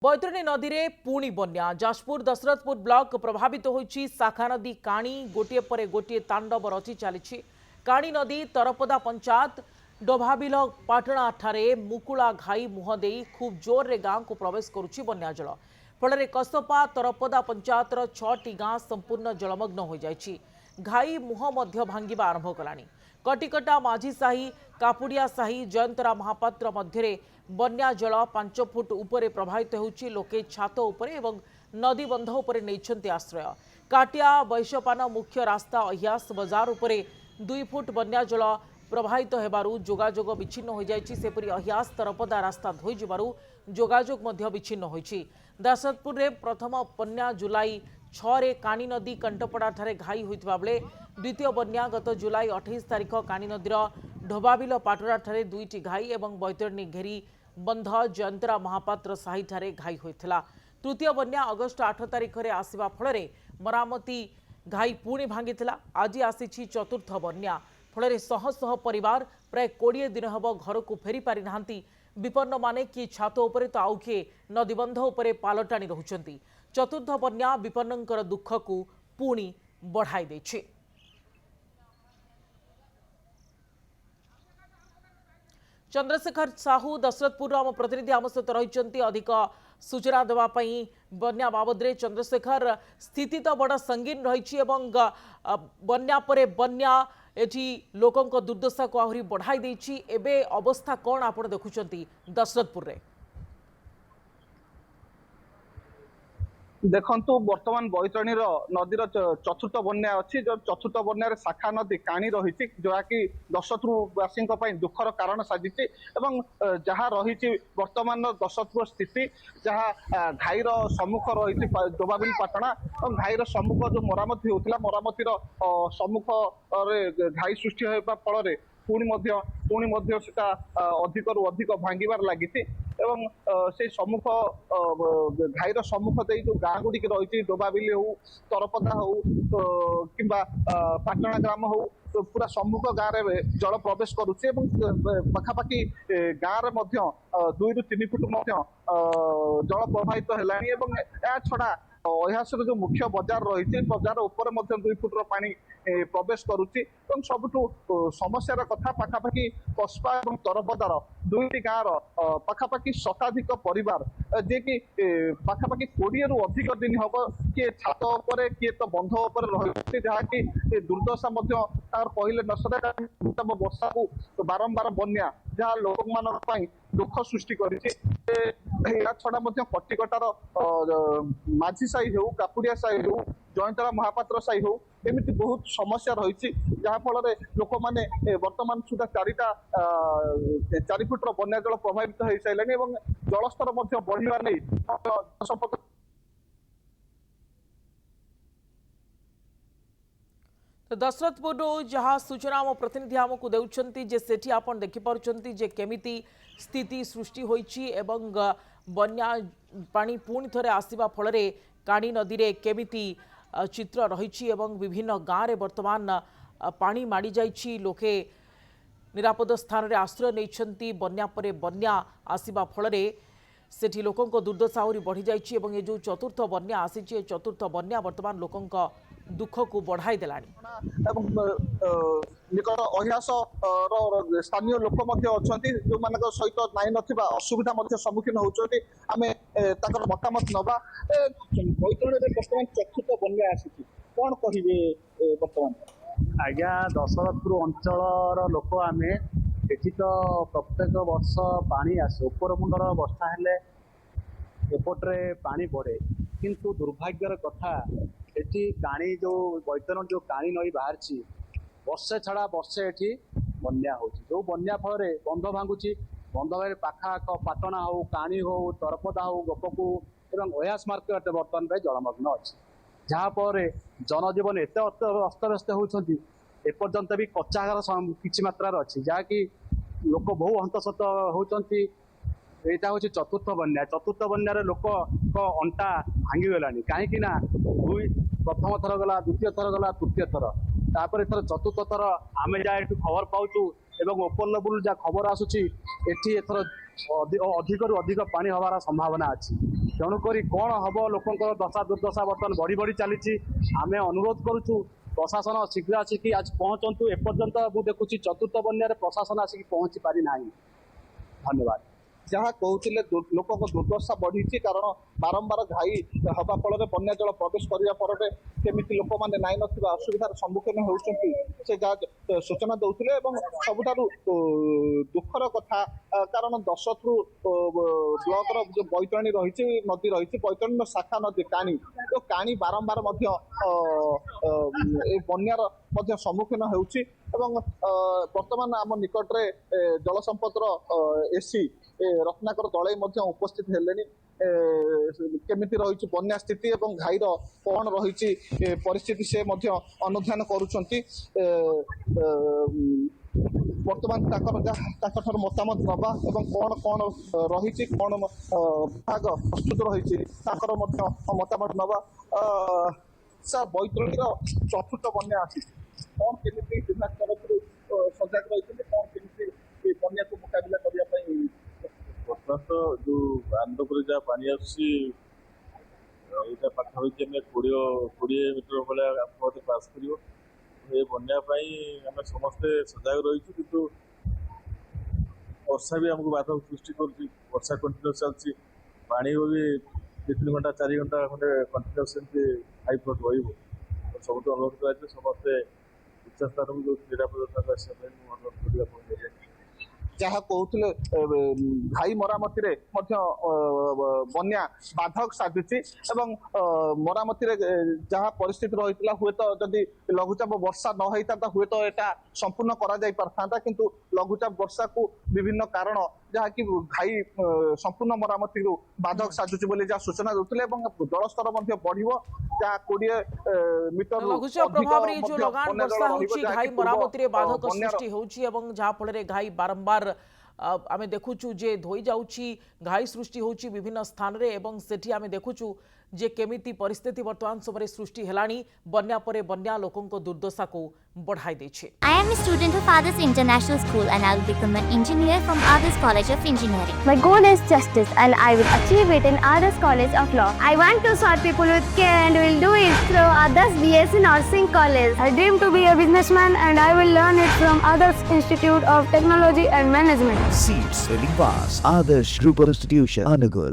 बैतरणी नदी में पुणी बन्या जाजपुर दशरथपुर ब्लॉक प्रभावित होइछि। शाखा नदी काणी गोटे पर गोटे तांडव रचि चली। काणी नदी तरपदा पंचायत डोभाबिल पाटणा ठारे मुकुला घाई मुह दे खूब जोर रे गांव को प्रवेश करुछि बन्या जल। फल कसपा तरपदा पंचायतर 6टी गां संपूर्ण जलमग्न हो जाइछि। घाई मुह मध्य भांगिबा आरंभ कलानी। कटिकटा माझी साही कापुड़िया साही जयंतरा महापात्र मध्य बन्या जल 5 फुट उपरे प्रभावित होउछि। लोके छात उपरे एवं नदी बंध उपरे नैछन्ति आश्रय। काटिया वैश्यपान मुख्य रास्ता अहियास बाजार उपरे 2 फुट बन्या जल प्रभावित हेबारु जोगाजोग विच्छिन्न हो जाइछि। सेपरि अहियास तरपदा रास्ता धोई जिबारु जोगाजोग मध्य विच्छिन्न होइछि। दशरथपुर रे प्रथम बन्या जुलाई 6 रे कानी नदी कंटपड़ा ठारे घाई होइतबा बेले द्वितीय बन्या गत जुलाई 28 तारिख कानी नदीर ढोबाबिल पाटरा ठारे 2टी घाई एवं बैतरणी घेरी बंध जयंतरा महापात्र साही ठारे घाई होइथिला। तृतीय बन्या अगस्ट 8 तारिख रे आसिबा फलरे मरामती घाई पुणी भांगिथिला। आज आसीछि चतुर्थ बन्या। फलरे शह शह परिवार प्राय 20 दिन हब घर को फेरी पारि नाहांती। विपन्न माने किए छात उपरे तो आउ किए नदीबंध उपरे पालटाणी रहुचंती। चतुर्थ बन्या विपन्नंकर दुख को पुणी बढ़ाई देछि। चंद्रशेखर साहू दशरथपुर आम प्रतिनिधि आम सहित रही अधिक सूचना देवाई बन्या बाबद रे। चंद्रशेखर स्थिति तो बड़ संगीन रही बन्या परे बन्या एठी लोकंक दुर्दशा को आहरी बढ़ाई देछि। एबे अवस्था कौन आपण देखुचंती दशरथपुर रे? देखंतु वर्तमान बैतरणी नदीर चतुर्थ बन्या अच्छी जो चतुर्थ बन्या शाखा नदी काणी रही जहाँकि दशरथपुरवासी दुखर कारण साजिश जहाँ रही वर्तमान दशरथपुर स्थिति जहाँ घाईर सम्मुख रही डोबाबिल पाटणा और घाईर सम्मुख जो मरामती होता मरामतीर सम्मुख घाई सृष्टि होगा फल पुणी सेटा अधिक रु अधिक भांगिबार लगी से सम्मुख घाईर सम्मुख दे जो गाँ गुड़िक रही डोबाबिली हो तरपदा हो कि पाटणा ग्राम हो पूरा सम्मुख गाँव में जल प्रवेश करुच्चे पखापाखि गाँव में 2 ରୁ 3 फुट जल प्रवाहित है छड़ा अहियासर जो मुख्य बजार रही बजार उपर 2 फुट पानी प्रवेश करुच्ची सबुठ समस्या कथा पखापाखि कसपा और तरपदार 2टी गाँव पखापाखि शताधिक परिवार जे कि पखापाखि 20 ରୁ अधिक दिन हम किए छात उपर किए तो बंध उपर रही जहाँकि दुर्दशा कहले न सरे वर्षा को बारंबार बन्या जहाँ लोक मान दुख सृष्टि कर छड़ा कटिकटार माझी साही हो कापुड़िया साही हो जयंतरा महापात्र साही हो एमती बहुत समस्या रही जहाँ फल लोक मैंने वर्तमान सुधा 4 फुट्र बन्या जल प्रभावित हो सारे जलस्तर बढ़िया नहीं तो दशरथपुर जहाँ सूचना आम प्रतिनिधि आमको देउछंती जे सेठी आपण देखि पारुछंती जे केमिति स्थिति सृष्टि होईछि एवं बन्या पानी पुणी थरे आसीबा फलरे काणी नदी रे केमिति चित्र रहिछि एवं विभिन्न गाँव रे वर्तमान पानी माड़ी जाइछि। लोके निरापद स्थान रे आश्रय नैछंती। बन्या परे बन्या आसीबा फलरे सेठी लोकंक दुर्दशा आहुरी बढ़ी जाइछि एवं ये जो चतुर्थ बन्या आसीछि चतुर्थ बन्या वर्तमान लोकंक दुख को बढ़ाई देलानी। निकट अहियास स्थानीय लोक जो मान सहित नाई ना असुविधा सम्मुखीन होती आम मतामत नवा बैतरणी बर्तमान चतुर्थ बन्या आसी कौन कहे बर्तमान आज्ञा दशरथपुर अंचल लोक आम एटी तो प्रत्येक वर्ष पानी आसे उपर मुंडर वर्षा हेले एपटे पानी बढ़े किंतु दुर्भाग्यर कथा एटी काणी जो बैतरणी जो काणी नई बाहर वर्षे छड़ा वर्षे एटी बन्या हो जो बन्या फल बंध भांगुची बंध भाई पाखाक पाटणा हो काणी हो तरपदा हो गोपकू एवं अयास मार्केट बर्तमान में जलमग्न अच्छी जहाँफल जनजीवन एत अस्तव्यस्त होती एपर्यंत भी कच्चाघर किसी मात्रा अच्छी जहाँकि लोक बहु हंतसत होती। यहाँ हूँ चतुर्थ बन्या लोक अंटा भांगीगला कहीं प्रथम थर गला द्वितीय थर गला तृतीय थर तापर एथर चतुर्थ थर आम जहाँ ये खबर पाचु एवं ओपर लेवल जहाँ खबर आसूची एथर अधिक रु अधिक पानी हबार संभावना अच्छी ତେଣୁକରି କ'ଣ ହେବ ଲୋକଙ୍କର ଦଶା ଦୁର୍ଦଶା ବର୍ତ୍ତମାନ ବଢ଼ି ବଢ଼ି ଚାଲିଛି। ଆମେ ଅନୁରୋଧ କରୁଛୁ ପ୍ରଶାସନ ଶୀଘ୍ର ଆସିକି ଆଜି ପହଞ୍ଚନ୍ତୁ। ଏପର୍ଯ୍ୟନ୍ତ ମୁଁ ଦେଖୁଛି ଚତୁର୍ଥ ବନ୍ୟାରେ ପ୍ରଶାସନ ଆସିକି ପହଞ୍ଚି ପାରିନାହିଁ। ଧନ୍ୟବାଦ। ଯାହା କହୁଥିଲେ ଲୋକଙ୍କ ଦୁର୍ଦଶା ବଢିଛି, କାରଣ ବାରମ୍ବାର ଘାଇ ହେବା ଫଳରେ ବନ୍ୟା ଜଳ ପ୍ରବେଶ କରିବା ପରେ କେମିତି ଲୋକମାନେ ନାଇଁ ନଥିବା ଅସୁବିଧାର ସମ୍ମୁଖୀନ ହେଉଛନ୍ତି ସେ ଯାହା ସୂଚନା ଦଉଥିଲେ। ଏବଂ ସବୁଠାରୁ ଦୁଃଖର କଥା, କାରଣ ଦଶଥରୁ ବ୍ଲକର ଯୋଉ ବୈତରଣୀ ରହିଛି, ନଦୀ ରହିଛି, ବୈତରଣୀର ଶାଖା ନଦୀ କାଣି ବାରମ୍ବାର ମଧ୍ୟ ଏ ବନ୍ୟାର ମଧ୍ୟ ସମ୍ମୁଖୀନ ହେଉଛି। ଏବଂ ବର୍ତ୍ତମାନ ଆମ ନିକଟରେ ଜଳ ସମ୍ପଦର ଏସି ରତ୍ନାକର ଦଳେଇ ମଧ୍ୟ ଉପସ୍ଥିତ ହେଲେଣି। କେମିତି ରହିଛି ବନ୍ୟା ସ୍ଥିତି ଏବଂ ଘାଇର କ'ଣ ରହିଛି ପରିସ୍ଥିତି ସେ ମଧ୍ୟ ଅନୁଧ୍ୟାନ କରୁଛନ୍ତି। ବର୍ତ୍ତମାନ ତାଙ୍କଠାରୁ ମତାମତ ନେବା ଏବଂ କ'ଣ କ'ଣ ରହିଛି, କ'ଣ ବିଭାଗ ପ୍ରସ୍ତୁତ ରହିଛି ତାଙ୍କର ମଧ୍ୟ ମତାମତ ନେବା। ସାର୍, ବୈତରଣୀର ଚତୁର୍ଥ ବନ୍ୟା ଆସିଛି, କ'ଣ କେମିତି ବିଭାଗ ତରଫରୁ ସଜାଗ ରହିଛନ୍ତି, କ'ଣ କେମିତି ବନ୍ୟାକୁ ମୁକାବିଲା କରିବା ପାଇଁ? ବର୍ତ୍ତମାନ ତ ଯୋଉ ଆନନ୍ଦପୁରରେ ଯାହା ପାଣି ଆସୁଛି, ଏଇଟା ପାଖାପାଖି ଆମେ 20 ମିଟର ଭଳିଆ ବୋଧେ ପାସ୍ କରିବ। ଏ ବନ୍ୟା ପାଇଁ ଆମେ ସମସ୍ତେ ସଜାଗ ରହିଛୁ, କିନ୍ତୁ ବର୍ଷା ବି ଆମକୁ ବାଧା ସୃଷ୍ଟି କରୁଛି। ବର୍ଷା କଣ୍ଟିନ୍ୟୁସ୍ ଚାଲିଛି, ପାଣି ବି 2-3 ଘଣ୍ଟା 4 ଘଣ୍ଟା ଖଣ୍ଡେ କଣ୍ଟିନ୍ୟୁସ୍ ସେମିତି ହାଇ ଫ୍ଲୋ ରହିବ। ସବୁଠୁ ଅନୁରୋଧ କରାଯାଇଛି ସମସ୍ତେ ଉଚ୍ଚ ସ୍ଥାନକୁ ଯୋଉ ନିରାପଦ ସ୍ଥାନକୁ ଆସିବା ପାଇଁ ମୁଁ ଅନୁରୋଧ କରିବା ପାଇଁ। ଯାହା କହୁଥିଲେ ଘାଇ ମରାମତିରେ ମଧ୍ୟ ବନ୍ୟା ବାଧକ ସାଜୁଛି ଏବଂ ମରାମତିରେ ଯାହା ପରିସ୍ଥିତି ରହିଥିଲା, ହୁଏତ ଯଦି ଲଘୁଚାପ ବର୍ଷା ନ ହେଇଥାନ୍ତା ହୁଏତ ଏଟା ସମ୍ପୂର୍ଣ୍ଣ କରାଯାଇ ପାରିଥାନ୍ତା, କିନ୍ତୁ ଲଘୁଚାପ ବର୍ଷାକୁ ବିଭିନ୍ନ କାରଣ ଯାହାକି ଘାଇ ସମ୍ପୂର୍ଣ୍ଣ ମରାମତିରୁ ବାଧକ ସାଜୁଛି ବୋଲି ଯାହା ସୂଚନା ଦେଉଥିଲେ। ଏବଂ ଜଳସ୍ତର ମଧ୍ୟ ବଢିବ, ଯାହା 20 ମିଟର ଲଘୁଚାପ ପ୍ରଭାବରେ ଯୋଉ ଲଗାଣ ବର୍ଷା ହେଉଛି ଘାଇ ମରାମତିରେ ବାଧକ ସୃଷ୍ଟି ହେଉଛି ଏବଂ ଯାହା ଫଳରେ ଘାଇ ବାରମ୍ବାର ଆମେ ଦେଖୁଛୁ ଯେ ଧୋଇ ଯାଉଛି, ଘାଇ ସୃଷ୍ଟି ହେଉଛି ବିଭିନ୍ନ ସ୍ଥାନରେ ଏବଂ ସେଠି ଆମେ ଦେଖୁଛୁ ଯେ କେମିତି ପରିସ୍ଥିତି ବର୍ତ୍ତମାନ ସମୟରେ ସୃଷ୍ଟି ହେଲାଣି। ବନ୍ୟା ପରେ ବନ୍ୟା ଲୋକଙ୍କ ଦୁର୍ଦ୍ଦଶାକୁ ବଢ଼ାଇ ଦେଇଛି। I am a student of Adarsh International School and I will become an engineer from Adarsh College of Engineering. My goal is justice and I will achieve it in Adarsh College of Law. I want to serve people with care and will do it through Adarsh BSc Nursing College. I dream to be a businessman and I will learn it from Adarsh Institute of Technology and Management. Seats filling fast. Adarsh Group of Institution, Anugul.